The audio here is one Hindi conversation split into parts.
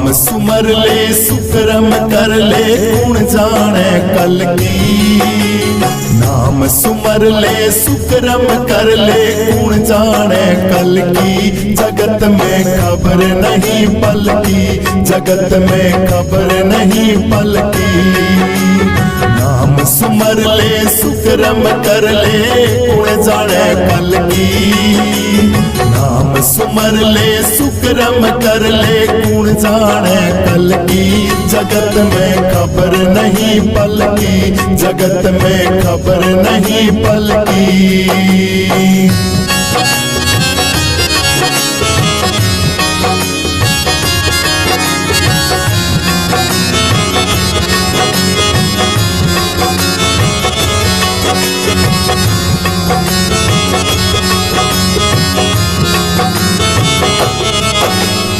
नाम सुमर ले सुकरम कर ले गुण जाने कल की। नाम सुमर ले सुकरम कर ले गुण जाने कल की। जगत में खबर नहीं पल की, जगत में खबर नहीं पल की। नाम सुमर ले सुकरम कर ले गुण जाने कल की। नाम सुमर ले सुकरम कर ले गुण जाने कल की। जगत में खबर नहीं पल की, जगत में खबर नहीं पल की।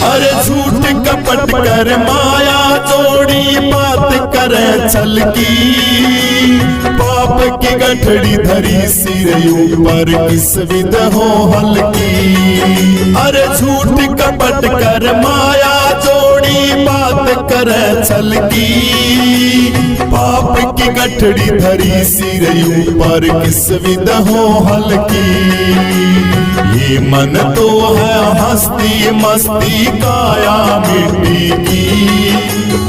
अरे झूठ कपट कर माया जोड़ी बात करे चल की। पाप की गठड़ी धरी सिर ऊपर किस विध हो हल्की। अरे झूठ कपट कर माया जोड़ी बात करे चल की। पाप की गठड़ी धरी सिर ऊपर किस विध हो हल्की। ये मन तो है हस्ती मस्ती काया मिट्टी की।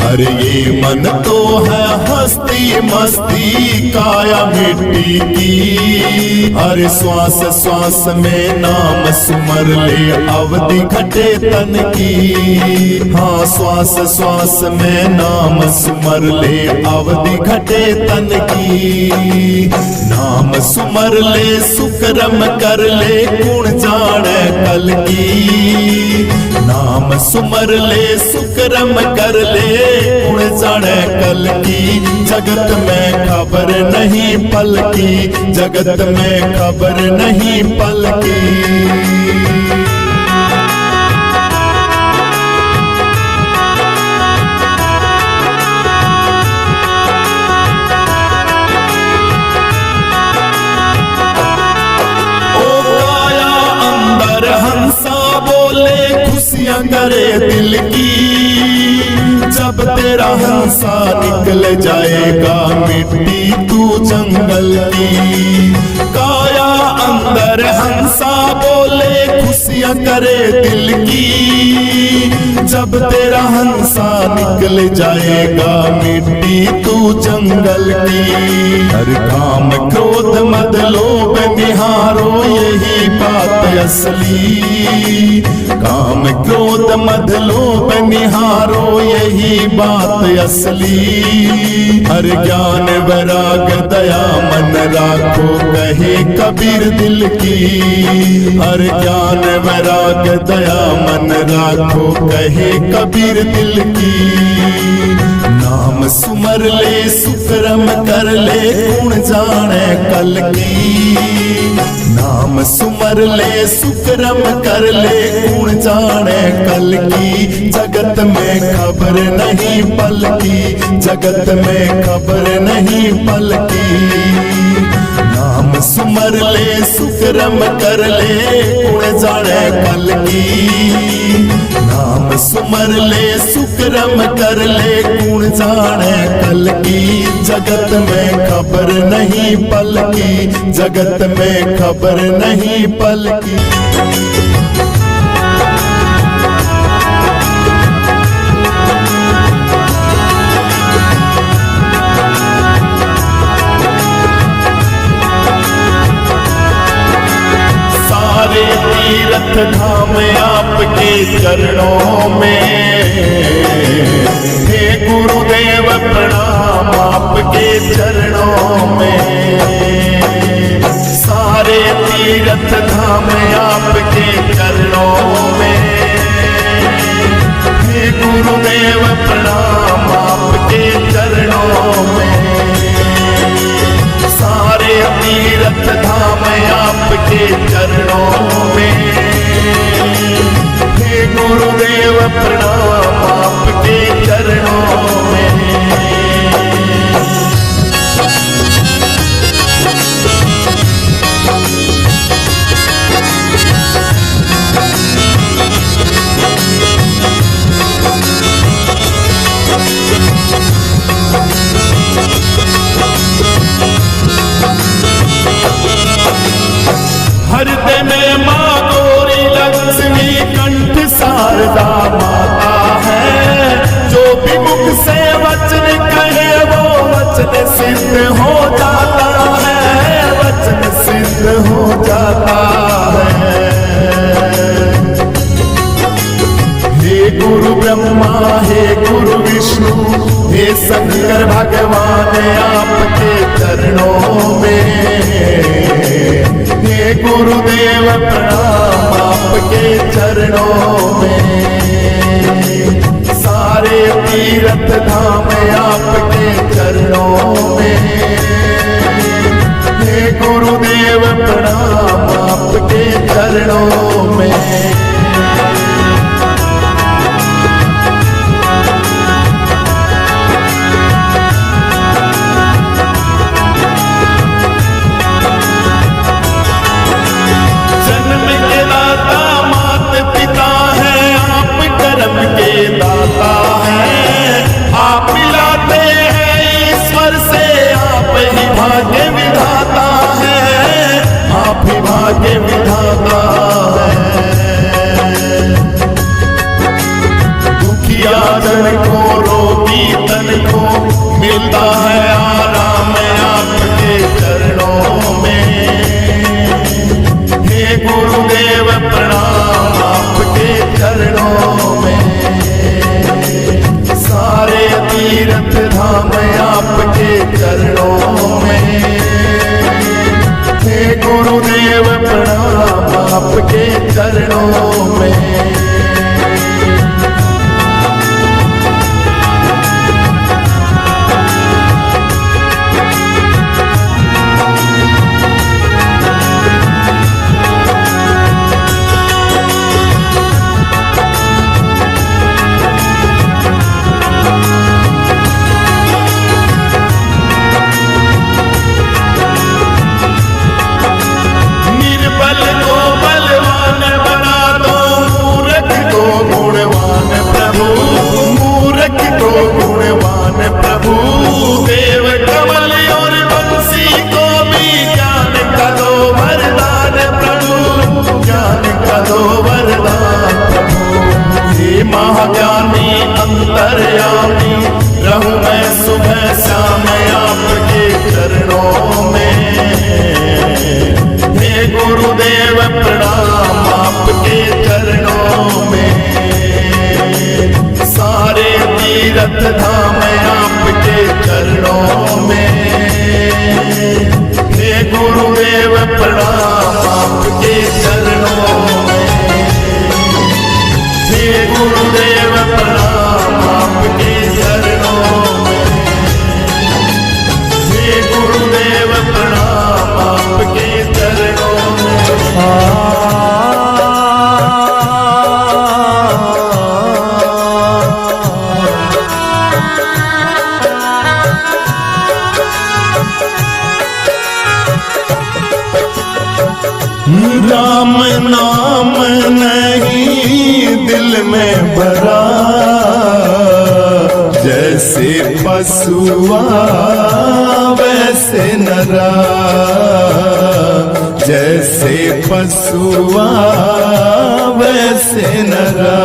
अरे ये मन तो है हस्ती मस्ती काया मिट्टी की। अरे श्वास श्वास में नाम सुमर ले अवधि घटे तन की। हाँ श्वास श्वास में नाम सुमर ले अवधि घटे तन की। नाम सुमर ले सुकरम कर ले गुण जाने कल की। नाम सुमर ले सुकरम कर ले गुण जाने कल की। जगत में खबर नहीं पल की, जगत में खबर नहीं पल की। खुशियां करे दिल की। जब तेरा हंसा निकल जाएगा मिट्टी तू जंगल की। काया अंदर हंसा बोले खुशियां करे दिल की। जब तेरा हंसा निकल जाएगा मिट्टी तू जंगल की। हर काम क्रोध मद लोभ निहारो यही बात असली। काम क्रोध मद लोभ निहारो यही बात असली। हर ज्ञान वैराग दया मन राखो कहे कबीर दिल की। हर ज्ञान वैराग दया मन राखो कहे कबीर दिल की। नाम सुमर ले सुकरम कर ले गुण जाने कल की। नाम सुमर ले सुकरम कर ले गुण जाने कल की। जगत में खबर नहीं पल की, जगत में खबर नहीं पल की। नाम सुमर ले सुकरम कर ले गुण जाने कल की। नाम सुमर ले सुकरम कर ले गुण जाने कल की। जगत में खबर नहीं पल की, जगत में खबर नहीं पल की। तीरथ धाम आपके चरणों में। हे गुरुदेव प्रणाम आपके चरणों में। सारे तीरथ धाम आपके चरणों में। हे गुरुदेव प्रणाम आपके चरणों में। सारे तीरथ धाम आपके चरणों में। हे गुरुदेव प्रणाम आपके चरणों में। सिद्ध हो जाता है, वचन सिद्ध हो जाता है। हे गुरु ब्रह्मा, हे गुरु विष्णु, हे शंकर भगवान, आपके चरणों में हे गुरुदेव प्रणाम, आपके चरणों में। सारे तीर्थ धाम आपके चरणों में, हे गुरुदेव प्रणाम, आपके चरणों में। दाता है आप मिलाते हैं ईश्वर से, आप ही भाग्य विधाता है, आप ही भाग्य विधाता है। दुखिया जन को, रोगी तन को मिलता है आराम आपके चरणों में। हे गुरुदेव प्रणाम, आपके चरणों में। सारे तीर्थ धाम आपके चरणों में, हे गुरुदेव प्रणाम, आपके चरणों में। महाज्ञानी अंतर्यामी रहूं मैं सुबह शाम आपके चरणों में। हे गुरुदेव प्रणाम, आपके चरणों में। सारे तीर्थ धाम आपके चरणों में, हे गुरुदेव प्रणाम, आपके चरणों में। हे गुरुदेव प्रणाम, आपके चरणों में। हे गुरुदेव प्रणाम, आपके चरणों में। राम नाम नहीं दिल में भरा, जैसे पशुआ वैसे नरा, जैसे पशुआ वैसे नरा।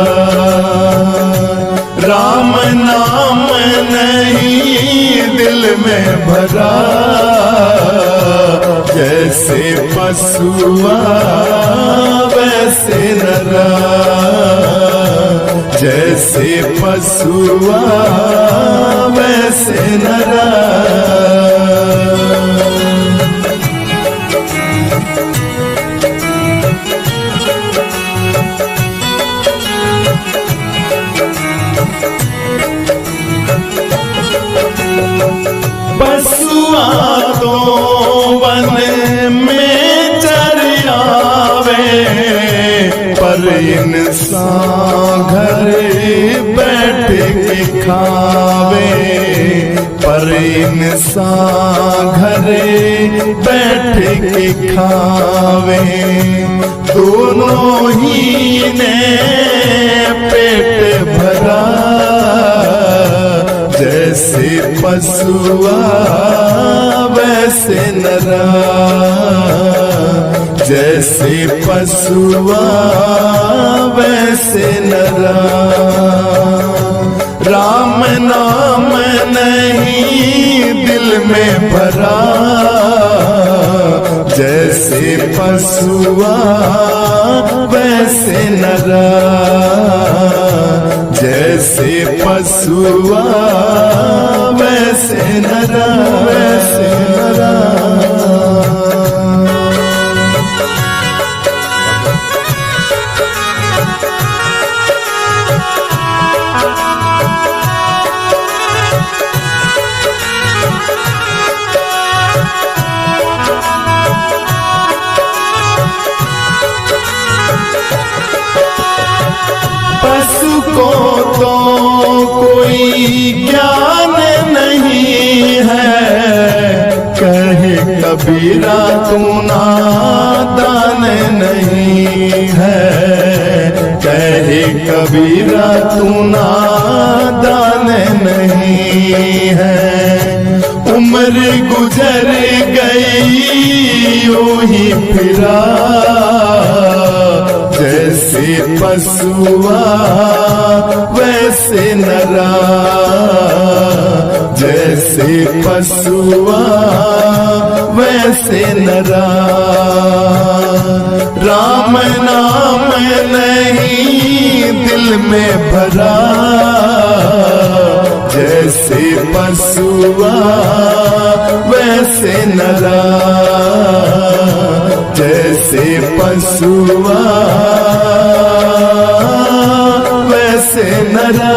राम नाम नहीं दिल में भरा, जैसे पशुआ वैसे नरा, जैसे पशुआ वैसे नरा। पशुआ तो वन में चर आवे, पर इंसान घर बैठ के खावे, पर इंसान घर बैठ के खावे। दोनों ही ने पेट भरा, जैसे पशुआ वैसे नरा, जैसे पशुआ वैसे नरा। राम नाम नहीं दिल में भरा, जैसे पशुआ वैसे नरा, जैसे पशुआ वैसे नरा, वैसे नरा। पशु को तो कोई ज्ञान नहीं है, कहे कबीरा तू नादान नहीं है, कहे कबीरा तू नादान नहीं है। उम्र गुजर गई यूं ही फिरा, जैसे पशुआ वैसे नरा, जैसे पशुआ वैसे नरा। राम नाम नहीं दिल में भरा, जैसे पशुआ वैसे नरा, जैसे पशुआ वैसे नरा।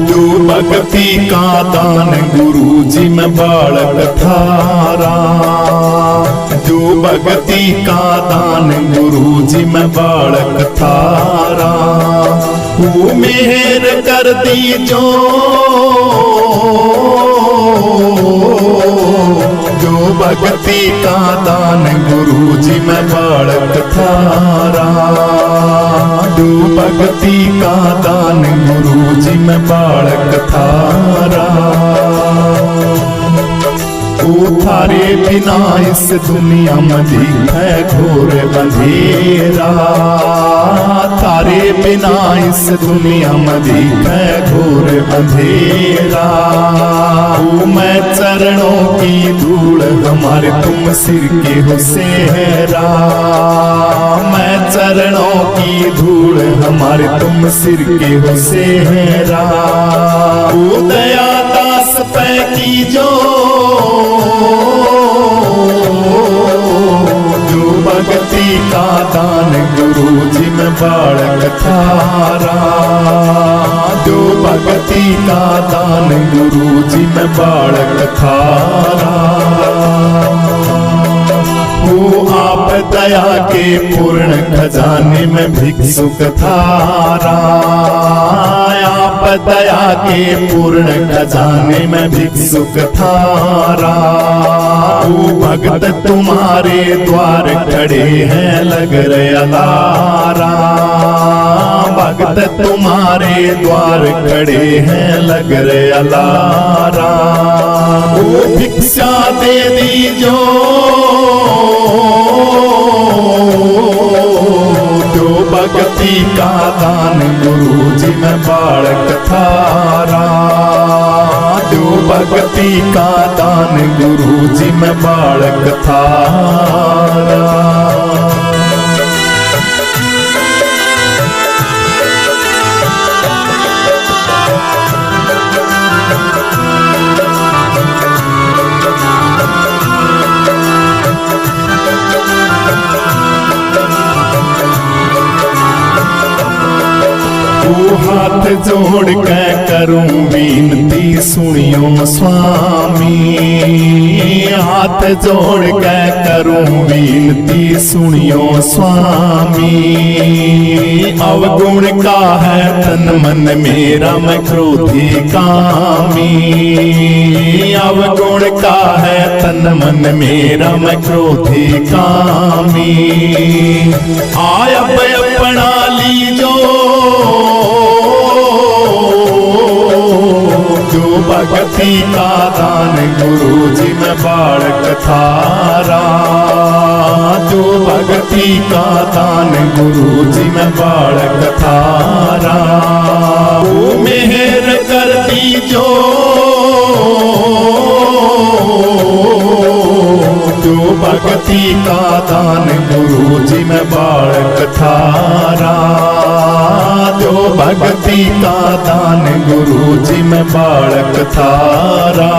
जो भक्ति का दान गुरु जी में बालक थारा, जो भक्ति का दान गुरु जी में बालक थारा, वो मेहर कर दी जो भक्ति का दान गुरु जी में बालक थारा, जो भक्ति का दान गुरु जी में बालक थारा। वो थारे बिना इस दुनिया में दिखे घोर अंधेरा, थारे बिना इस दुनिया में दिखे घोर अंधेरा। वो मैं चरणों की धूल हमारे तुम सिर के हो सेहरा, मैं चरणों की धूल हमारे तुम सिर के हो सेहरा। वो दया दास पे की जो भक्ति का दान गुरु जी में बालक थारा, जो भक्ति का दान गुरु जी में बालक थारा। वो आप दया के पूर्ण खजाने में भिक्षुक थारा, आप दया के पूर्ण खजाने में भिक्षुक थारा। वो भगत तुम्हारे द्वार खड़े हैं लग रहा लारा, भगत तुम्हारे द्वार खड़े हैं लग रहा लारा। वो भिक्षा दे दीजो जो भक्ति का दान गुरु जी में बालक थारा, जो भक्ति का दान गुरु जी में बालक थारा। हाथ जोड़ के करूं विनती सुनियो स्वामी, हाथ जोड़ के करूं विनती सुनियो स्वामी। अवगुण का है तन मन मेरा मैं क्रोधी कामी, अवगुण का है तन मन मेरा मैं क्रोधी कामी। आय अपना लीजो जो भक्ति का दान गुरु जी में बालक थारा, जो भक्ति का दान दान गुरु जी मैं बालक थारा। ओ मेहर कर दीजो जो भक्ति का दान गुरु जी मैं बालक थारा। जो भक्ति का दान गुरु जी मैं बालक थारा।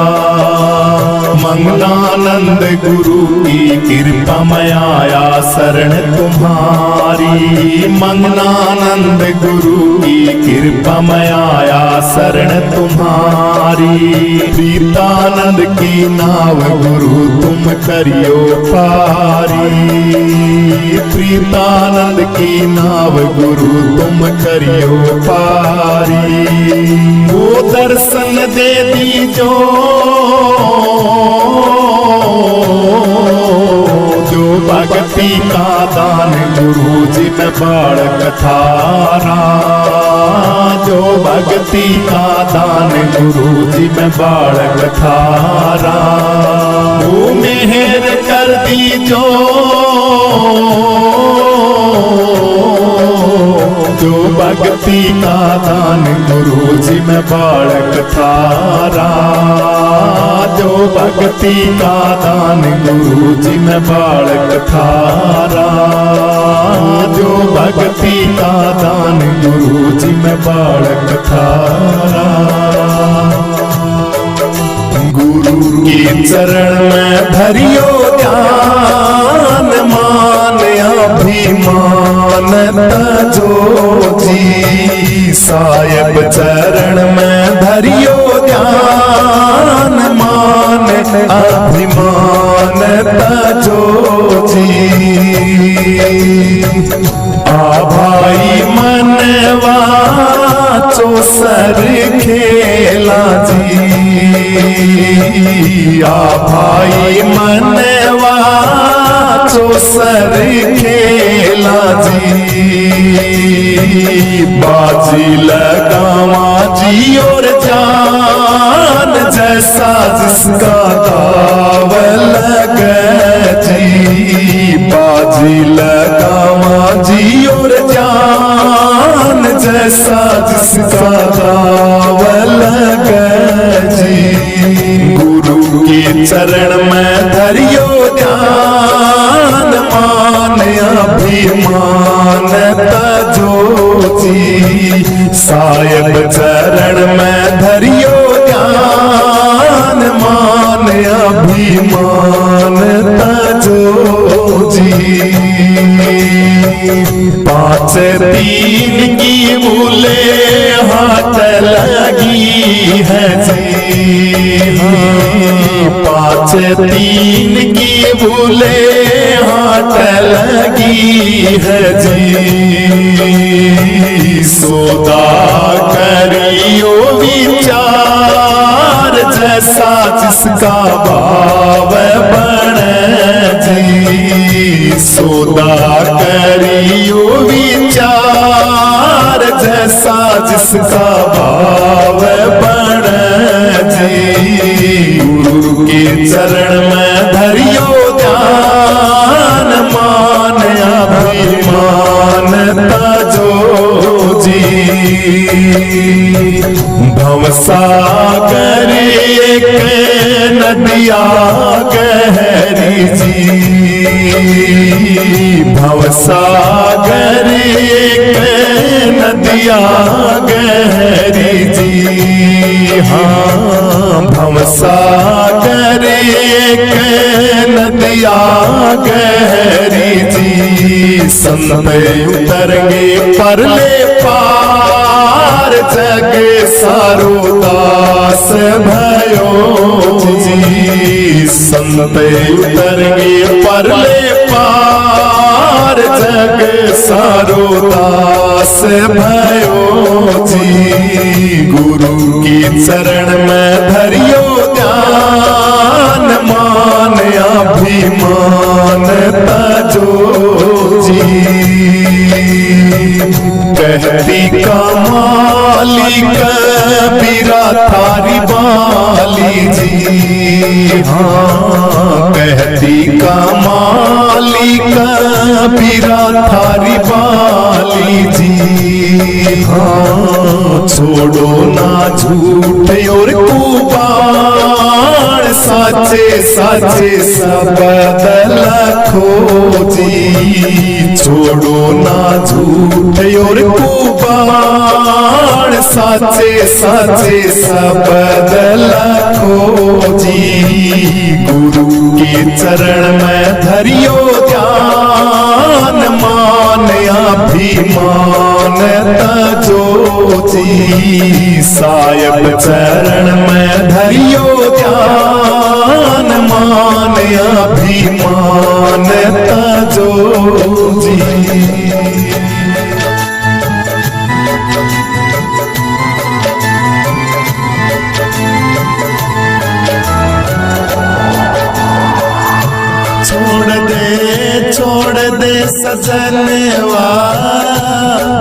मंगलानंद गुरु की कृपा मैं आया शरण तुम्हारी। मंगलानंद गुरु की कृपा मैं आया शरण तुम्हारी। प्रीतानंद की नाव गुरु तुम करियो पारी। प्रीतानंद की नाव गुरु तुम करियो पारी। वो दर्शन दे दीजो जो भक्ति का दान गुरु जी मैं बालक थारा। जो भक्ति का दान गुरु जी मैं बालक थारा। वो मेहर कर दीजो जो भक्ति का दान गुरु जी मैं बालक थारा। जो भक्ति का दान गुरु जी मैं बालक थारा। जो भक्ति का दान गुरु जी मैं बालक थारा। गुरु के चरण में धरियो ध्यान मान अभिमान तजो जी। साहिब चरण में धरियो ध्यान मान अभिमान तजो जी। आ भाई मनवा चोसर खेला जी। आ भाई मनवा चोसर खेला जी। बाजी लगावा जी और जान जैसा जिसका दाव लगे जी। बाजी लगावा जी और जान जैसा जिसका दाव लगे जी। गुरु के चरण में धरियो ध्यान मान अभिमान तजो जी। साहिब चरण में धरियो ध्यान मान अभिमान तजो जी। पाँच तीन की भूले हाथ लगी है जी। पाँच तीन की भूले हाथ लगी है जी। सौदा करियो विचार जैसा जिसका भाव बने जी। सौदा करियो विचार जैसा जिसका भाव बने जी। गुरु के चरण में धरियो ध्यान मान अभिमान तजो जी। भवसागर एक नदिया गहरी जी। भवसागर एक नदिया गहरी जी। हाँ भवसागर एक नदिया गहरी जी। संत उतरेंगे परले पार जग सारो दास भयो जी। संत उतरेंगे परले पार जग सारो दास भयो जी। गुरु के चरण में धरियो ध्यान मान अभिमान तजो जी। कहती का मालिक बीरा थारी बाली जी। हाँ कहती का मालिक बीरा थारी बाली जी। हाँ छोड़ो ना झूठ और कुबाड़, साचे साचे शब्द खोजी। छोड़ो ना झूठ और कुबाड़, साचे साचे शब्द खोजी। गुरु के चरण में धरियो ध्यान, मान अभिमान तजो जी। सायब चरण में धरियो ध्यान, मान अभिमान तजो जी। छोड़ दे सजनवा,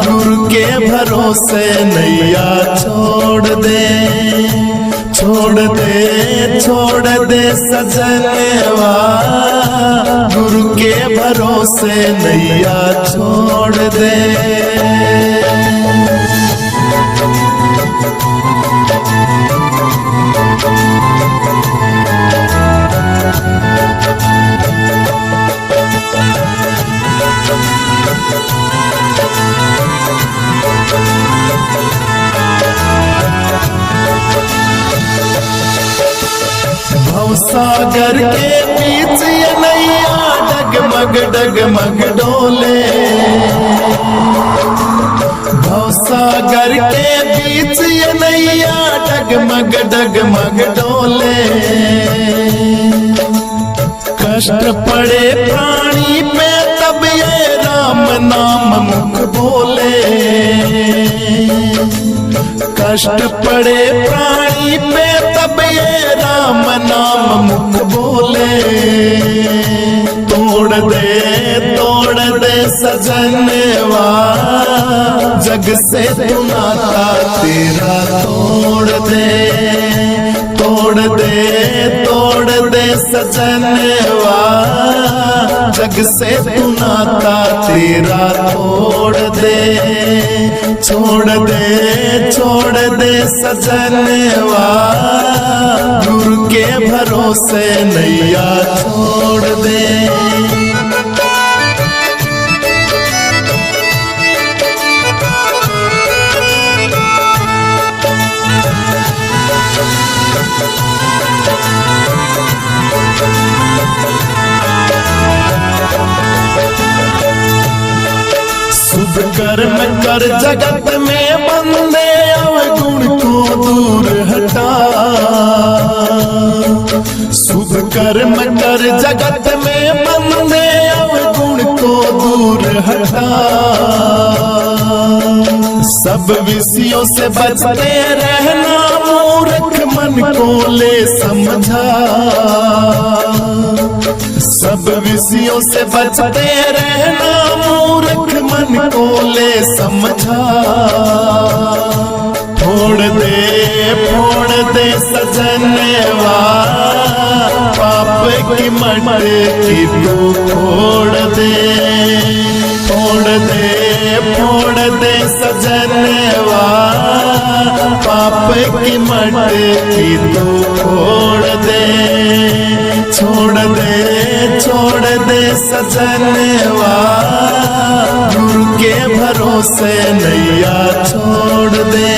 गुरु के भरोसे नैया छोड़ दे। छोड़ दे सजनवा, गुरु के भरोसे नैया छोड़ दे। सागर के बीच ये नैया डगमग डगमग डोले। भवसागर के बीच ये नैया डगमग डगमग डोले। कष्ट पड़े प्राणी पे तब ये राम नाम मुख बोले। कष्ट पड़े प्राणी पे तब ये राम नाम मुख बोले। तोड़ दे सजनवा, जग से तू नाता तेरा तोड़ दे सजनवा, जग से तू नाता तेरा तोड़ दे। छोड़ दे सजनवा, गुरु के भरोसे नैया छोड़ दे। शुभ कर्म कर जगत में बंदे, अवगुण को दूर हटा। शुभ कर्म कर जगत में बंदे, अवगुण को दूर हटा। सब विषयों से बचते रहना, मूर्ख मन को ले समझा। सब विषयों से बचते रहना, मूर्ख मन को ले समझा। फोड़ दे सजनवा, पाप की मटकी तू फोड़ दे। फोड़ दे सजनवा, पाप की मटकी तू फोड़ दे। छोड़ दे सजनवा, गुरु के भरोसे नैया छोड़ दे।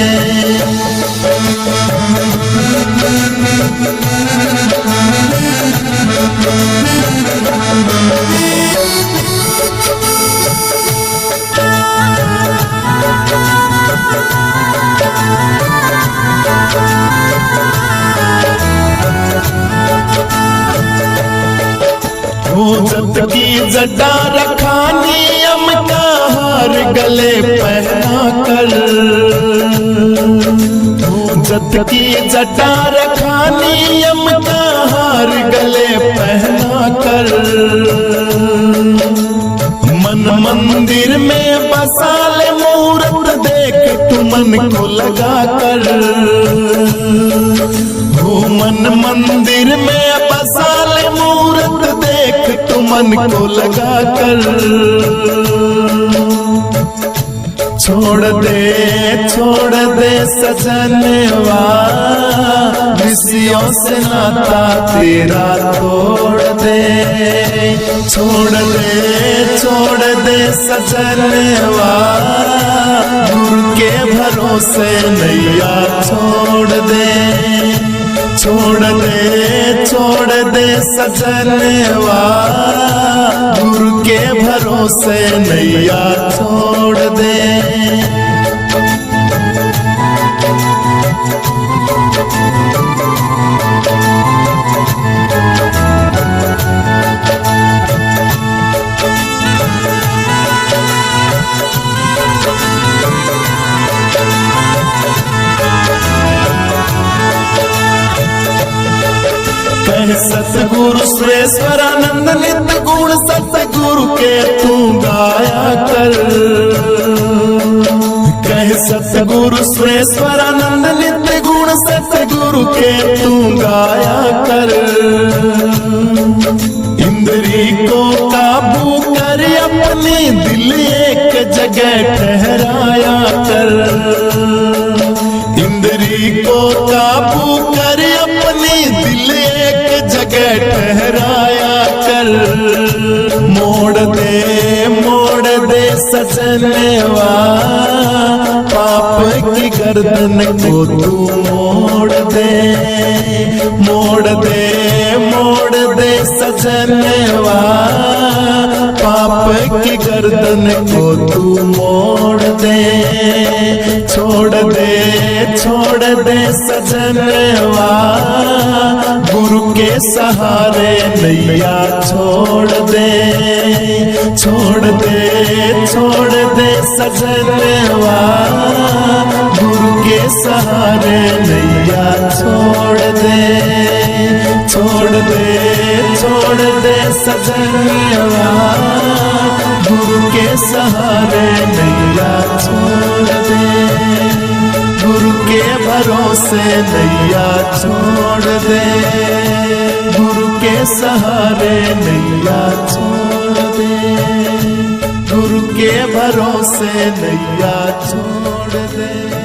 जत की जटा रखा नियम का हार गले पहना कर। जत की जटा रखा नियम का हार गले पहना कर। मन मंदिर में बसा ले मूरत देख तू मन को लगा कर। हो मन मंदिर में बसा ले मूरत देख तू मन को लगा कर। छोड़ दे सजनवा, खुशियों से नाता तेरा तोड़ दे। छोड़ दे सजनवा, गुरु के भरोसे नैया छोड़ दे। छोड़ दे सजनवा, गुरु के भरोसे नैया छोड़ दे। सतगुरु सुरेश्वरानंद नित्य गुण सतगुरु के तू गाया कर। कह सतगुरु सुरेश्वरानंद नित्य गुण सतगुरु के तू गाया कर। इंद्री को काबू कर अपनी दिल एक जगह ठहराया कर। इंद्री को काबू कर अपनी दिल एक जगह ठहराया कर। मोड़ दे सजनवा, पाप की गर्दन को तू मोड़ दे सजनवा, पाप की गर्दन को तू मोड़ दे। छोड़ दे सजनवा, गुरु के सहारे नैया छोड़ दे। छोड़ दे सजनवा, गुरु के सहारे नैया छोड़ दे। छोड़ दे सजनवा, गुरु के सहारे नैया छोड़ दे। गुरु के भरोसे नैया छोड़ दे। गुरु के सहारे नैया छोड़ दे। गुरु के भरोसे नैया छोड़ दे।